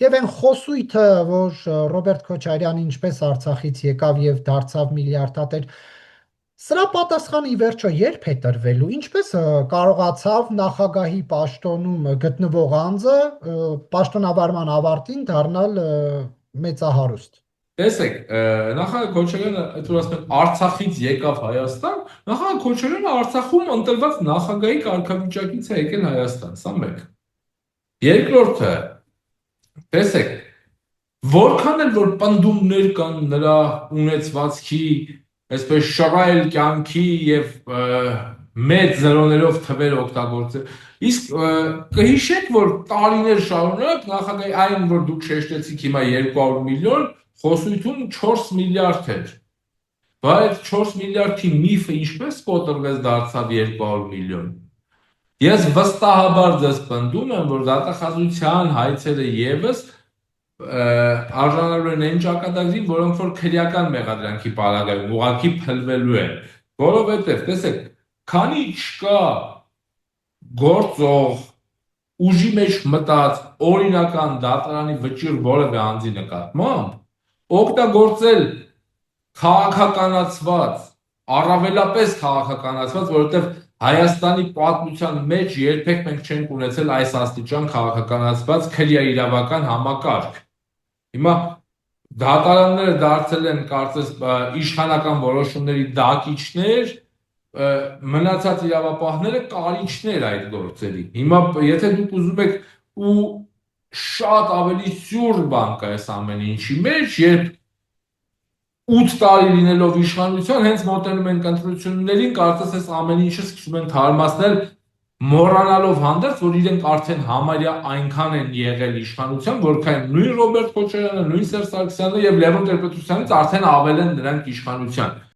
Եվ այն խոսույթը, որ Ռոբերտ Քոչարյանը ինչպես Արցախից եկավ եւ դարձավ միլիարդատեր, սրա պատասխանը ի վերջո երբ է տրվելու, ինչպես կարողացավ նախագահի պաշտոնում գտնվող անձը պաշտոնավարման ավարտին դառնալ մեծահարուստ։ Տեսեք, նախագահ Քոչարյանը, այդ որ ասում են Արցախից եկավ Հայաստան, նախագահ Քոչարյանը Արցախում ընտրված նախագահի կարգավիճակից է եկել Հայաստան, սա մեկ։ Երկրորդը, տեսեք, որքան էլ որ պնդումներ կան նրա ունեցվածքի, այսպես շռայլ կյանքի եւ մեծ զրոներով թվեր օգտագործել, իսկ կհիշեք, որ տարիներ շարունակ նախագահի այն, որ դուք շեշտեցիք հիմա 200 միլիոն, խոսույթում 4 միլիարդ էր։ Բայց 4 միլիարդի միֆը ինչպես կոտրվեց դարձավ 200 միլիոն։ Ես վստահաբար ձեզ պնդում եմ, որ դատախազության հայցերը եւս արժանանալու են այն ճակատագրին, որոնք որ քրեական մեղադրանքի պարագայում ուղղակի փլվելու են։ Որովհետև, տեսեք, քանի չկա գործող ուժի մեջ մտած օրինական դատարանի վճիռ որևէ անձի նկատմամբ, օգտագործել քաղաքականացված, առավելապես քաղաքականացված, որովհետև Հայաստանի պատմության մեջ երբեք մենք չենք ունեցել այս աստիճան քաղաքականացված քրեա իրավական համակարգ։ Հիմա դատարանները դարձել են կարծես իշխանական որոշումների դակիչներ, մնացած իրավապահները կարիճներ այդ գործերի։ Հիմա եթե դուք ուզում եք ու շատ ավելի սյուր բան կա այս ամեն ինչի մեջ, երբ 8 տարի լինելով իշխանության, հենց մոտենում ենք ընտրություններին, կարծես այս ամեն ինչը սկսում են թարմացնել, մոռանալով հանդերձ, որ իրենք արդեն համարյա այնքան են եղել իշխանության, որքան նույն Ռոբերտ Քոչարյանը, նույն Սերժ Սարգսյանը եւ Լևոն Տեր-Պետրոսյանից արդեն ավել են նրանք իշխանության։